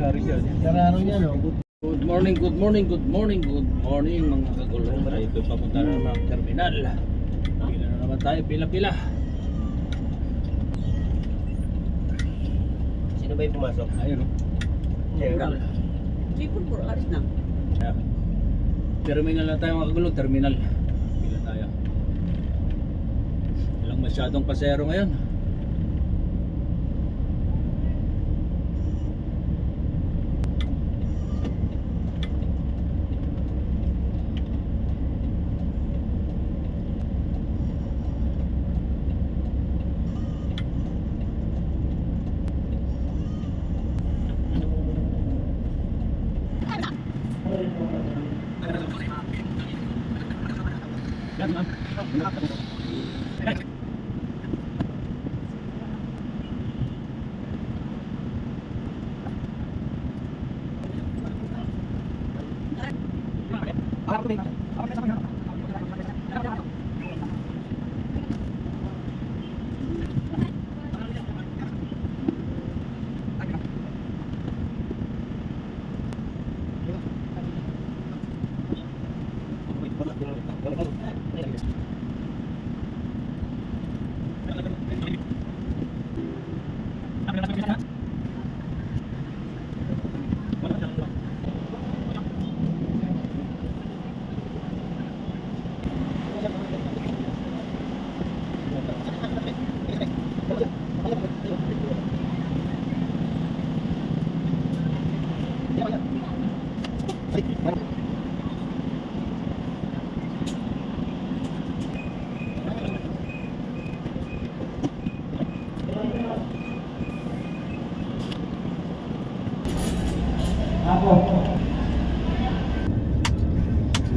Kararo niya, no? Good morning, good morning, good morning, good morning mga kagulong. Tayo ito papunta na ng terminal. Pila na naman tayo, pila-pila. Sino ba yung pumasok? Ayun o. Terminal. Tripod po, alis na. Terminal na tayo mga kagulong, terminal. Pila tayo. Walang masyadong pasero ngayon.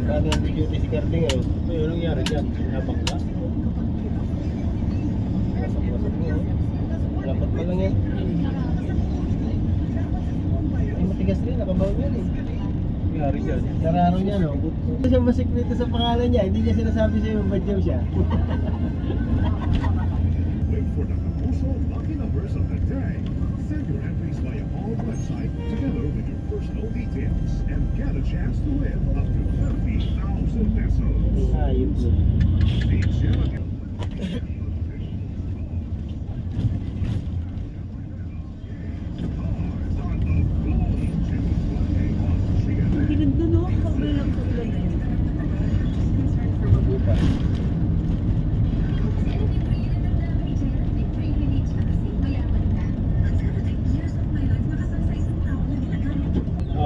Sabi ang video si Carding, eh. Ay, anong nangyari dyan? Nabangga? Pasok-pasok niya, oh. Lapat pa lang yan. Ay, matigas rin, nakabaon yan, eh. Nangyari dyan? Kararo niya, no? Hindi siya masikreto sa pangalan niya. Hindi niya sinasabi sa'yo yung badyaw siya. Wait for the promotional lucky numbers of the day. Send your entries via our website together with your personal details and get a chance to win up to 30,000 pesos. Ayun po. It's Jellicoe. Ang ginanda, no? Kabay lang sa ulan.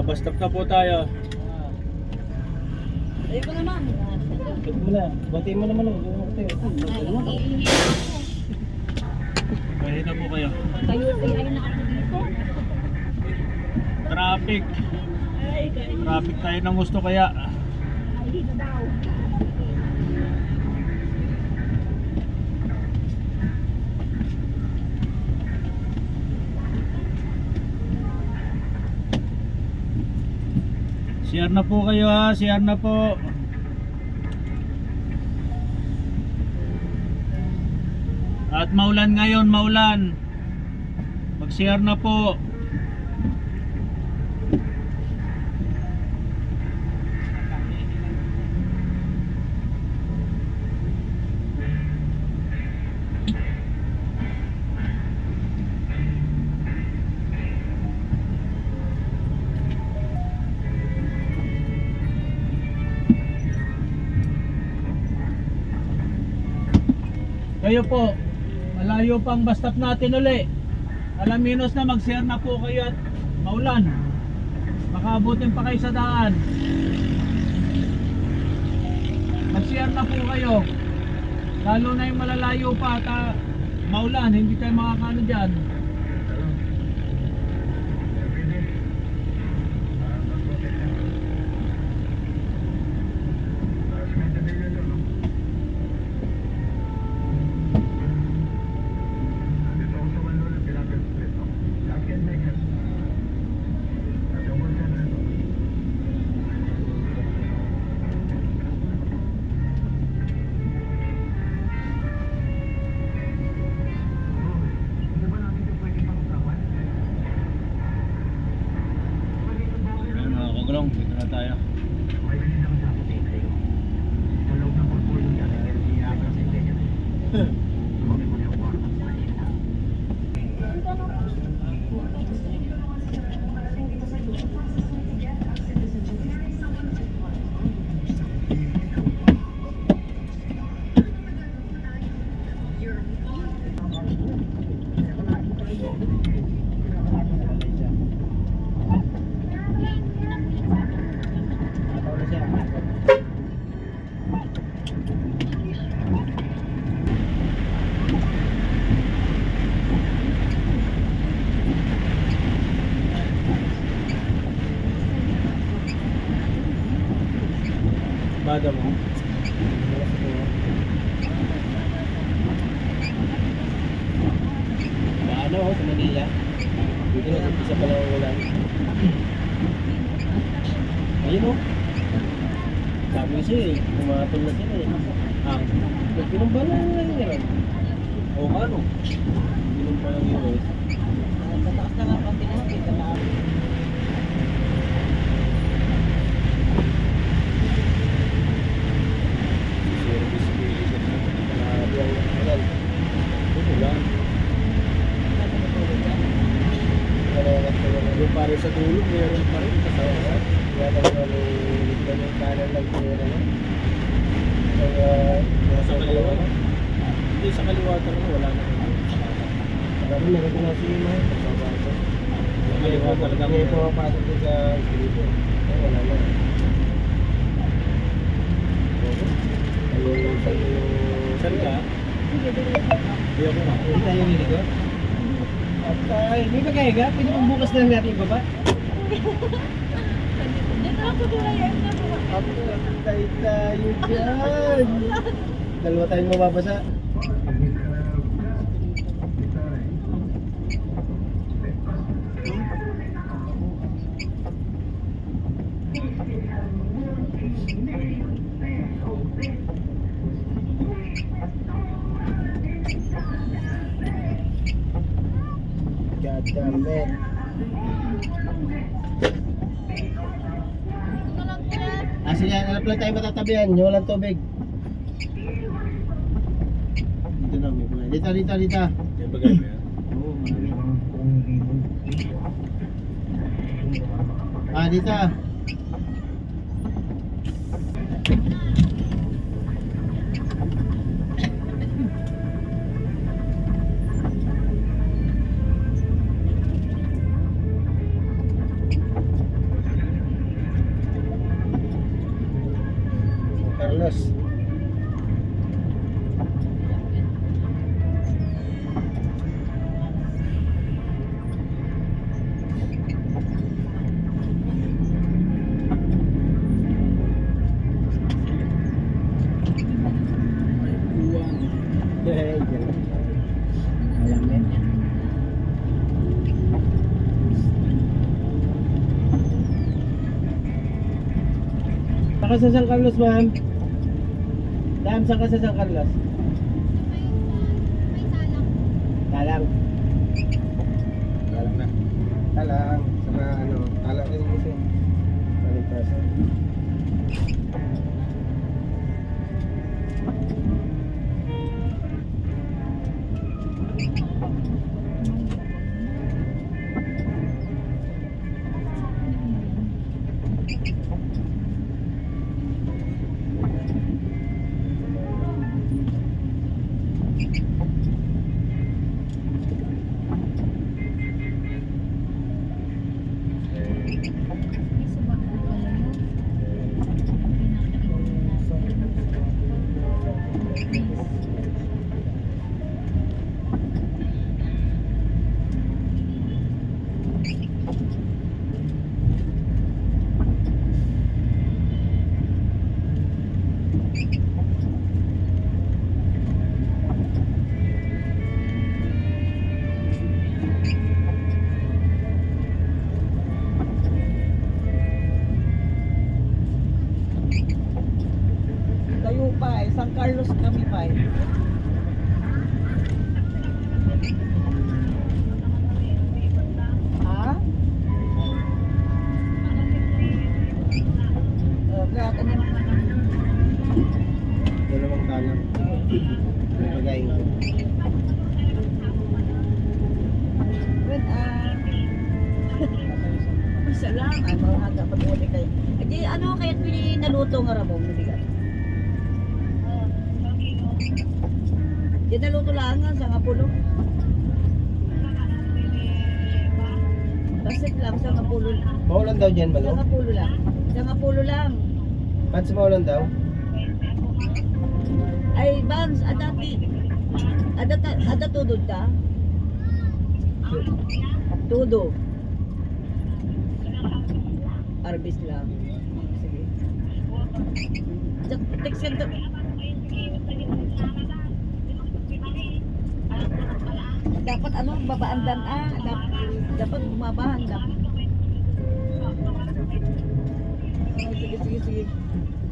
Bus stop na po tayo. Ayun ko naman. Ito mo na. Batiin mo naman, oh. Pwede na po kayo. Ayun na ako dito. Traffic. Ay, kain. Traffic tayo ng gusto kaya. Ay, dito daw. Share na po kayo ha, share na po. At maulan ngayon, maulan. Mag-share na po. Kayo po, malayo pang bus stop natin uli. Alaminos na, mag-share na po kayo at maulan. Makaabutin pa kayo sa daan. Mag-share na po kayo. Lalo na yung malalayo pa at maulan, hindi tayo makakano dyan. Bada mo. Ano sa Manila? Dito na isa pa lang ang ulan. Ayun o. Sabi ko siya eh, pumatol na sila eh. Pinumba na lang yun. O ano? Pinumba lang yun eh. Tataas na nga ang pinakita na. Service fee. Grabe ang ulan. Ito lang. Yung pare sa dulo, meron pa rin kasama. Kaya lang yung kanan lang meron na. Nasa kaliwa na. Hindi, sa kaliwa talaga wala na. Marami meron ko na si Ima. Sa kaliwa talaga. May pumapasok din sa istrito. Wala na. Saan ka? Hindi ako na. Hindi tayo niligo? At may pagkahiga, pwede mong bukas na lang natin ibaba. Dito ako doon yan na po. Tayo dyan. Dalawa tayong mababasa. God damn it. Sige, hanap lang tayo matatabihan. Yung walang tubig. Dito na, may bagay. Dito. May bagay ba yan? Oo, marami. Dito. Carlos. Saka sa San Carlos, ma'am. Dam, saan ka sa San Carlos? Talang. Talang na. Talang. Saka ano, talang rin kasi. Paligtasan. Tayo pa eh. San Carlos kami pa eh. Ha? Kaya kanina Dalawang talang. May bagay. When isa lang, ano, hanggang pag-uli kayo. Di, ano, kahit naluto nga ramong, mabigat. Di naluto lang nga, sa Ngapulo. Basit lang, sa Ngapulo. Maulan daw dyan, Sa Malo? Ngapulo lang. Sa Ngapulo lang. Pats maulan daw? Ay, Bams, adati. Ada tudod ka? Tudo. Arbis lang. Sige. Text yan to. Dapat ano, babaan dan dapat bumabahan dapat. Oh, sige.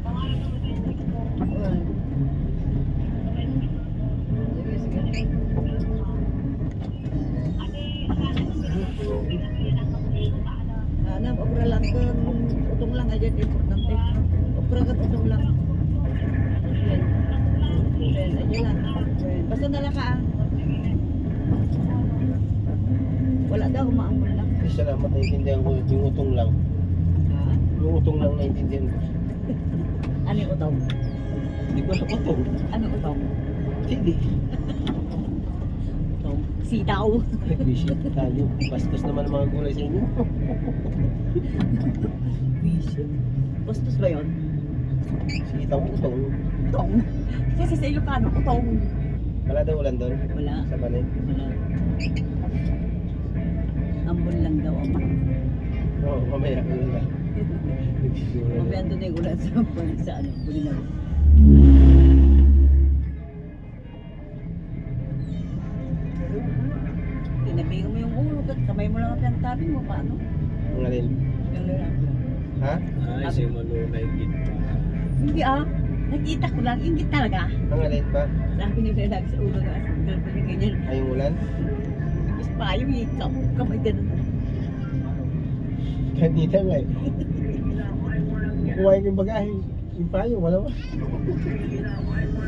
Alright. Sige. Ano, okra lang ko, utong lang aja importante. Okra ka utong lang. Yan aja lang. Basta nala ka. Wala daw umaambol lang. Kasi salamat, naiintindihan ko yung utong lang. Ha? Yung utong lang naiintindihan ko. Ano yung utong? Hindi ko alam utong. Ano utong? Hindi. Utong. Sitaw. Nag-visit tayo. Bastos naman ang mga gulay sa inyo. Visit. Bastos ba yun? Sitaw, utong. Utong. Kasi sa Ilocano, utong. Wala daw ulan doon. Wala. Sa Banay. Wala. Ambon lang daw ang Oo, mamaya ko yun lang. mamaya doon ay ulan sa ano, Bulinaw. Tinabihan mo yung ulo at kamay mo lang ang tabi mo, paano? Ang alin. Yung lalaki. Ha? Ay, si Malunay gitna. Hindi nakita ko lang, ingit talaga. Ang alin pa? Sabi niyo lalaki sa ulo na girlfriend niya ganyan. Ay, yung ulan? Tapos pa yung kamay ganun. Kanina nga eh. Kumain yung bagahe. Yung payo, wala ba?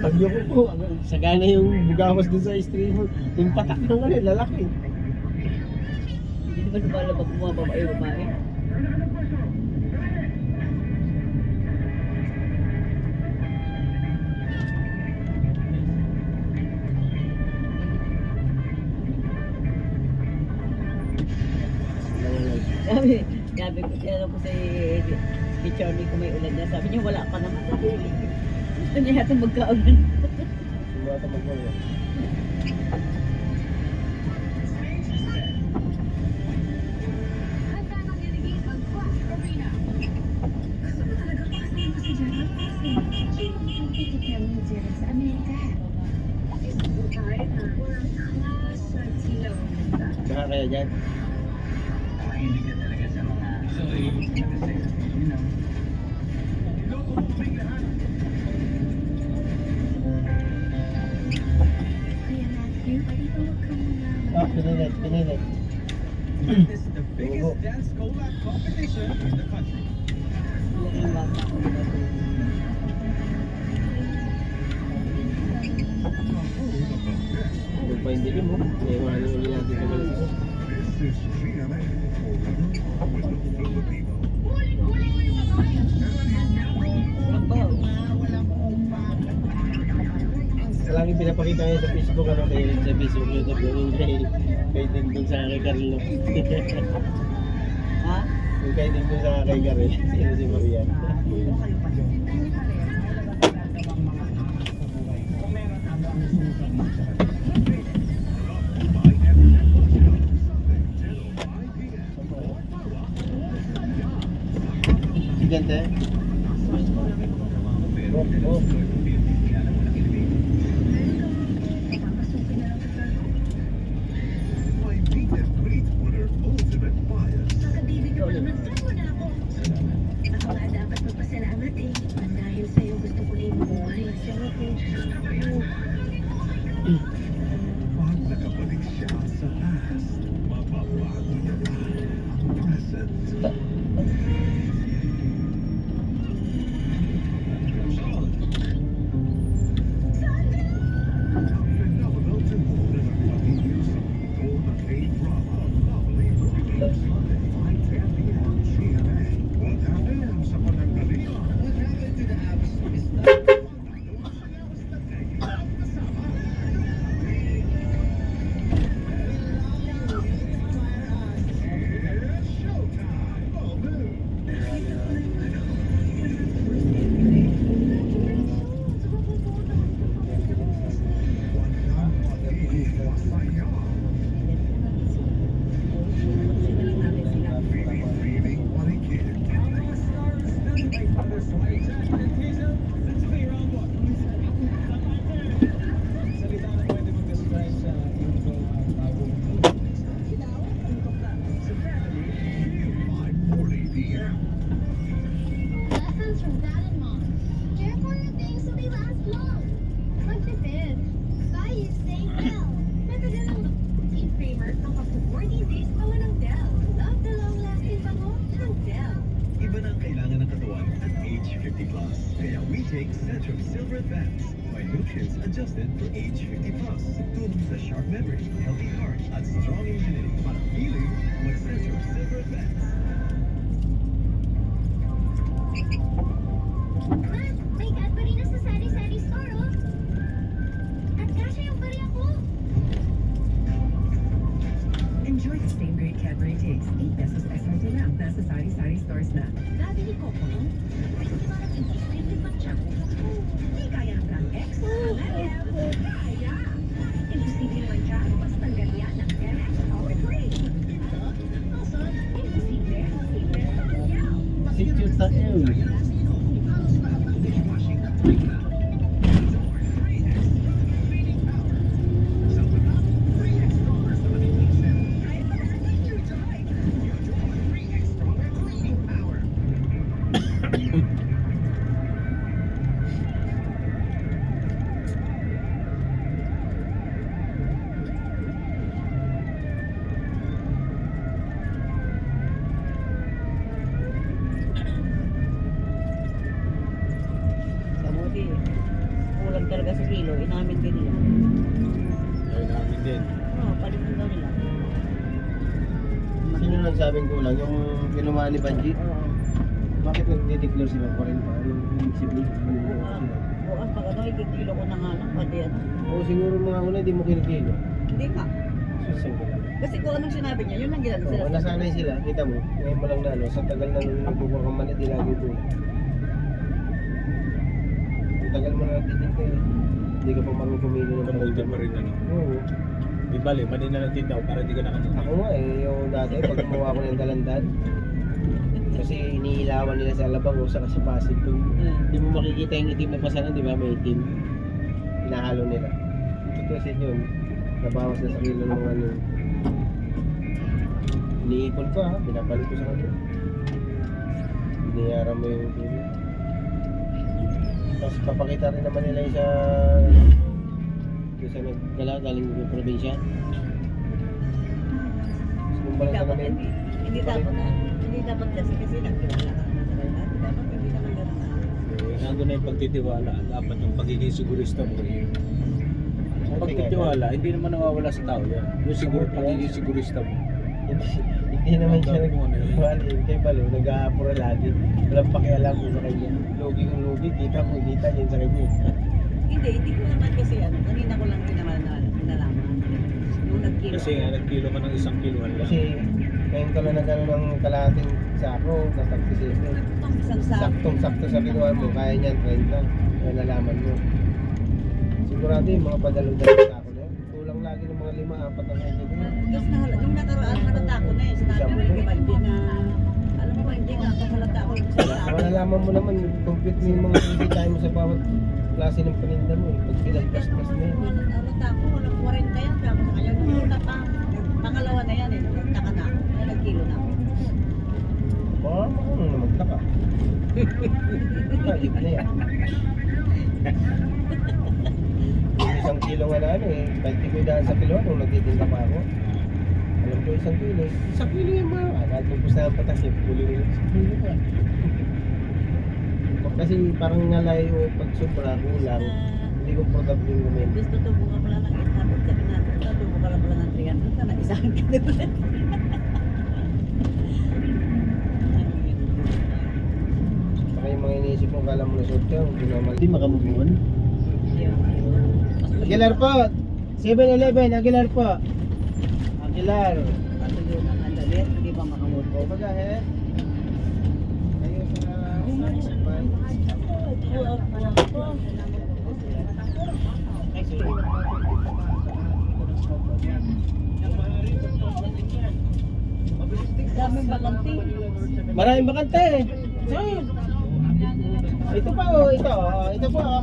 Pag yung ko, sagana yung bugawas dun sa streamer. Yung patak ng ano, lalaki. Hindi naman lumalabag mga babae. Sabi ko, tinanong ko si Charlie kung may ulan niya. Sabi niya, wala pa naman. Gusto niya yata magkaulan. Sumata magmula. Saka kaya dyan? Ah, pinilit. This is the biggest dance collab competition in the country. Ilan yung bata ko na ito. Kung pa hindi rin mo, may wala ulit natin sa Malaysia. This is GMA Forever with the Filipino. Trabaho. Sa lang yung pinapakita ngayon sa Facebook, ano, sa Facebook, YouTube, yung kay Dingdong sa kay Carlo. Ha? Yung kay Dingdong sa kay Carlo, sino si Maria. Gigante? Oh. My meet and greet with her ultimate bias. Kakabibig ko naman sa'yo na ako. Ako nga dapat magpasalamat eh. Dahil sa'yo gusto ko na yung buhay. Sarap eh. Pag nakabalik siya sa past, mababago niya pa ang present. Phenomenal tungkol na nagpapigil sa mundo ng K-drama. Lovely Reviews Sunday, 5:10 p.m. GMA. What happened sa pananggalingan? What happened to the apps? Now we take Centrum Silver Advance. My nutrients adjusted for age 50 plus. Tulong sa sharp memory, healthy heart, at strong immunity. Para feeling, mag-Centrum Silver Advance. Ma, may Cadbury na sa sari-sari store, oh. At kasya yung bariya ko. Enjoy the same great Cadbury taste. 8 pesos SRD lang. Nasa sari-sari stores na. Nabili ko ko, no? Ay, di ba natin gusto yung lipat siya ko? Hindi kaya ng Plan X. Kaya. Imposible man siya. Mas tanggal yan ng MX Power Play. Imposible. Secret sa L. Kamuti, kulang talaga sa kilo. Inamin din nila. Ayun namin din. Oo, palitin daw nila. Sino nagsabing kulang? Yung kinumahan ni Banji? Oo. Bakit nagde-declare sila pa rin pa? Yung sibling? Bukas pag ano, ikikilo ko na nga lang. Pati ano. O siguro mga una, di mo kinikilo. Hindi nga. Susan ko lang. Kasi kung anong sinabi niya, yun ang ginagawa Oo, sila. nasanay sila. Kita mo, ngayon mo lang na, no? Sa tagal na nung nagbubuka ka man, di lagi kulang. Ang tagal mo na nagtitinda eh. Hindi ka pa marunong kumilo ng Kamuti pa rin ano. Oo. Di bali, mali na lang tindaw para hindi ka nakamuti. Ako nga eh, yung dati, pag gumawa ko ng dalandan, kasi iniilawan nila sa Alabang o sa Pasig to. Hindi mo makikita yung itim na pasanan, di ba? May itim. Hinahalo nila. Ito kasi yun, nabawas na sa kilo ng ano. Iniipon ko ha, binabalik ko sa kanila. Biniyaran mo yung kilo. Tapos papakita rin naman nila yung sa nagdala galing ng probinsya. Kung pala sa Dapat kami, hindi dapat na. Hindi dapat kasi nagtiwala ka naman sa kanila. Dapat hindi naman gano'n. Nandun na yung pagtitiwala. Dapat yung pagiging sigurista mo. Yung pagtitiwala, hindi naman nawawala sa tao yan. Yung siguro, pagiging sigurista mo. hindi naman siya nagwali. Kay Balo, nag-aapura lagi. Walang pakialam ko sa kanya. Lugi kong lugi, kita ko, kita niya sa kanya. Hindi ko naman kasi ano, kanina ko lang din naman nalaman. Nung nagkilo. Kasi nga, nagkilo ka ng 1 kiloan lang. Kasi ngayon ka lang nagano ng kalahating sako, tatagpisin mo. Isang sako. Saktong-sakto sa kinuha mo, kaya niyan 30. Kaya nalaman mo. Sigurado yung mga padalo-dalo sa ako na yun. Kulang lagi ng mga 5-4 na kanya ko yun. Tapos nung nakaraan, halata ko na eh. Sinabi ko kay Baldi na, alam mo Baldi nga, halata ko sa tao. Malalaman mo naman, compute mo yung mga kikita mo sa bawat klase ng paninda mo. Pag pinagpas-pas mo yun. Halata ko, walang 40 yan. Tapos sa kanya, nung una pa, pangalawa na yan eh. Nagtaka na ako. Ay, nagkilo na ako. Baka makano na magtaka. Ayip na yan. Yung 1 kilo nga na ano eh, kahit di ko daan sa kilo, nung nagtitinda pa ako. Alam ko 1 kilo. 1 kilo yung mga, kahit nung na ang patas eh, puli rin 1 kilo pa. Kasi parang ngalay o pag sobra kulang, hindi ko product yung gumin. Gusto tubo ka pala ng 800, sabi natin, tubo ka lang pala ng 300, sana isahan ka na ulit. Saka yung mga iniisip mo, kala mo na short ka, hindi naman. Hindi makamubuan. Aguilar po! 7-Eleven, Aguilar po! Aguilar! Patuloy ng andalit, hindi pa makamot ko. O baga eh. Kayo sa... Daming bakanti. Maraming bakante eh. Ito pa oh, ito oh, ito po oh.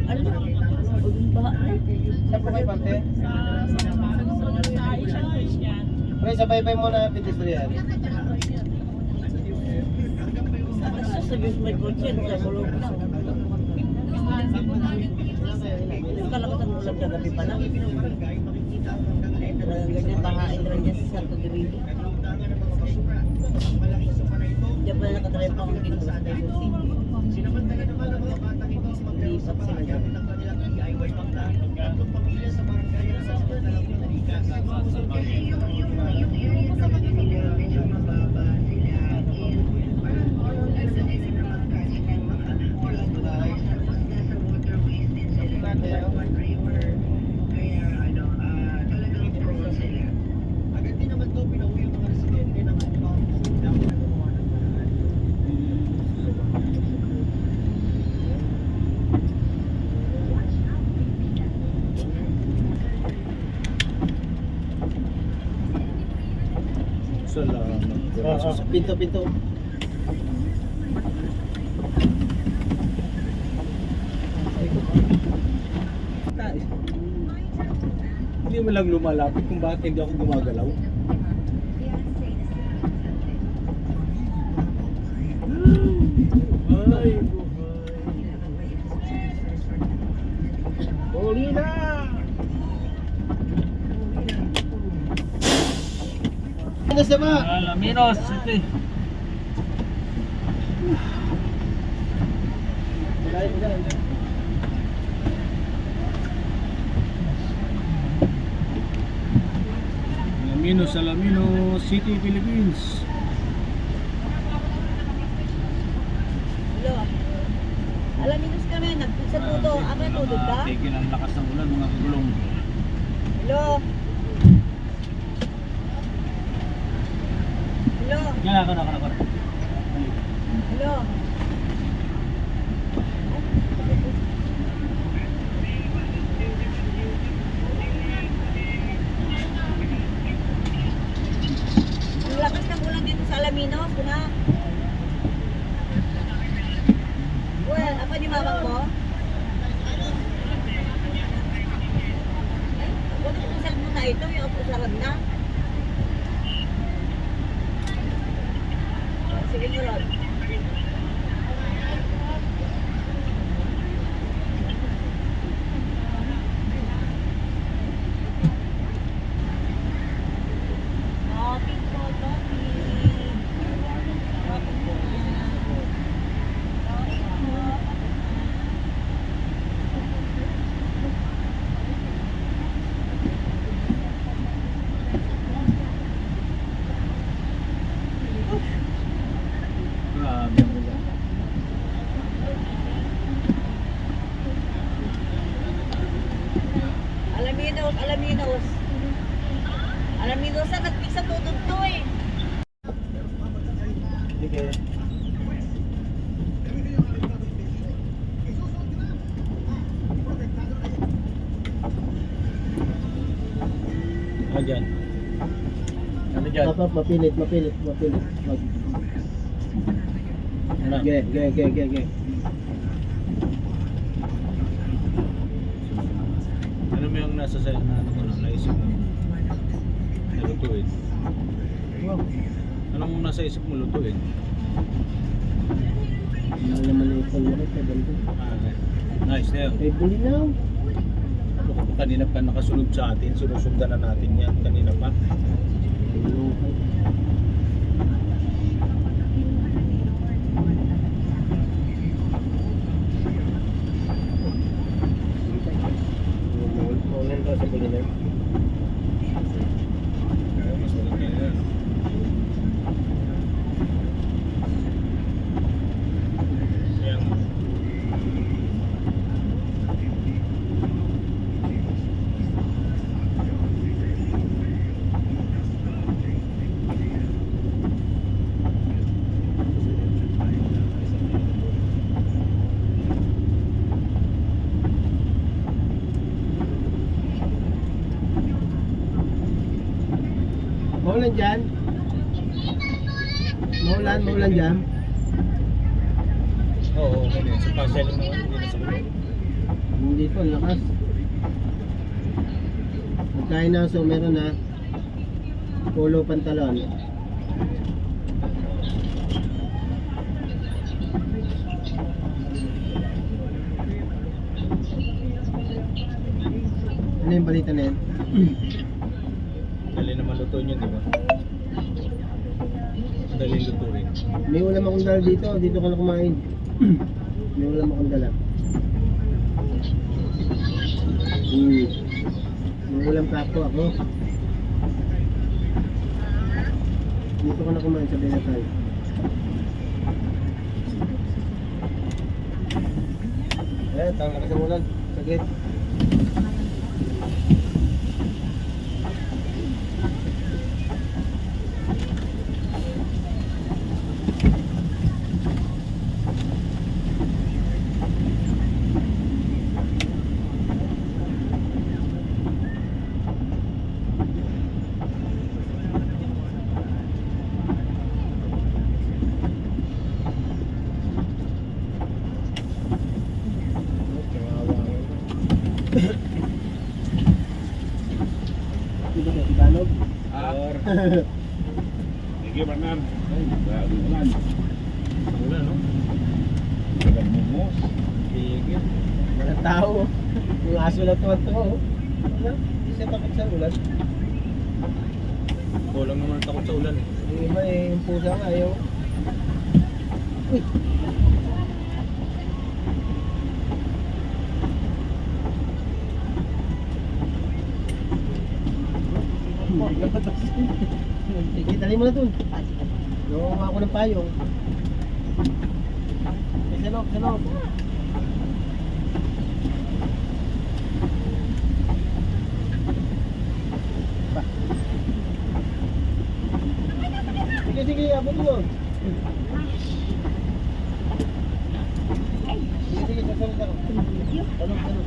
Ano? Huwag baha na. Saan po kayo parte? Pre, sabay-bay muna pedestrian. Sasabihin may kotse, sa mulog na. Kalakas ang ulan kagabi pa lang. Ay, talagang ganyan, bahain rin niya sa Santo Domingo. Diyan pala nakatry pa akong ginto sa Quezon City. Sinamantala naman ang mga batang ito sa Lipat sila dyan. gamit ang kanilang DIY pangka. Tatlong pamilya sa barangay ang sasamantalang pinalikas. Agad din naman to pinauwi ang mga residente ng upang gumawa ng paraan. Salamat. Pinto. Hindi mo lang lumalapit kung bakit hindi ako gumagalaw. Ay, Huli na! Ano sa ba? Alaminos City. Alaminos City, Philippines. Hello. Alaminos kami, nagpisa tuto. Ako yung tutod ka? Tigil ang lakas ng ulan mga kagulong. Hello. Hello. Yan ako. Hello. Ang lakas ng ulan dito sa Alaminos, kuna. Well, apa di mamang mo? Ay, ako na pusag mo na ito, yung pusarad na. Sige mo, Rod. Topping po, topping. Topping po. Grabe ang ulan. Alaminos na nagpisa tutod to eh. Sige. Ano dyan? Ano dyan? Dapat mapilit. Ano? Ge. Ano mo yung nasa sa ano ko na naisip mo? Lutuin. Wow. Anong nasa isip mo lutuin? Ang naman ito ulit sa ganito. Nice na yun. Ay, buli na. Kanina pa nakasunod sa atin, sinusundan na natin yan kanina pa. Maulan daw sa buli na. Mas maganda yan. Ayan. Maulan dyan? Maulan dyan? Oo, ganyan. Sa pasel naman, hindi na sa kulo. Hindi po, lakas. Magkain na so meron na polo pantalon. Ano yung balita na yan? Dali naman lutuin yun, di ba? Madaling lutuin. May ulam akong dala dito. Dito ka na kumain. May ulam akong dala. May ulam kapo ako. Dito ka na kumain sa Benatay. Ayan, tawag na kasi ulan. Saglit. Dito ka, Ibanog. Sige, Bernard. Grabe ulan. Ulan, no? Tagal mumos. Sige. Mga tao. Yung aso lang tuwan-tuwa. Wala, hindi siya takot sa ulan. Kulang naman takot sa ulan eh. Yung iba eh, yung pusa nga ayaw. Uy! Sige, dali mo na dun. Gawa ako ng payong. Sa loob, sa loob. Ba. Sige, sige, abot mo. Sige, sige, sasalit ako. Tanong, tanong.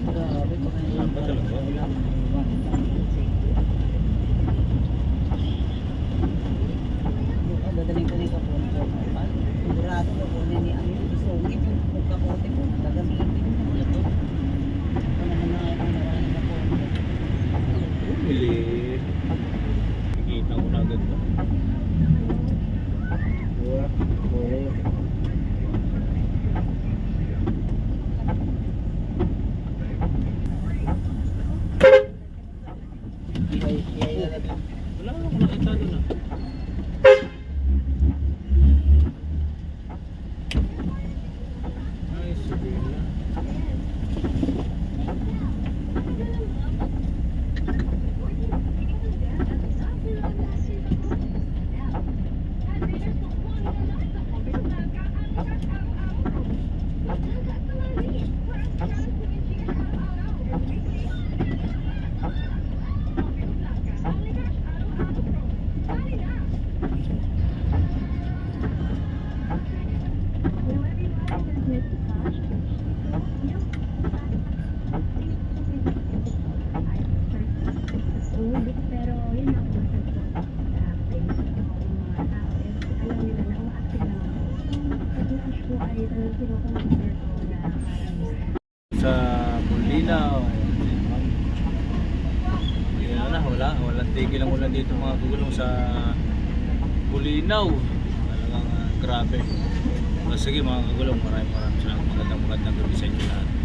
Grabe ko Ulan pa talaga. Dadaling ko na yung kapunto. Sigurado ko kung ni ano yung isungit yung kapote ko. Gagamitin mo. Ito. Ito naman na ang maraming kapunto. Bili. Nakikita ko na agad to. Diba? Okay. Iyay na natin. Wala akong nakita doon ah. Ay, Sabrina. Pero yun ang masag ko sa Facebook ko yung mga tao is alam nila na umaakit lang ako. Pag-message ko ay kinukonsider ko na parang Sa Bulinaw. Yan na, walang tigil ang ulan dito mga kagulong sa Bulinaw. Talagang grabe. Sige mga kagulong, maraming salamat. Magandang gabi sa inyo lahat.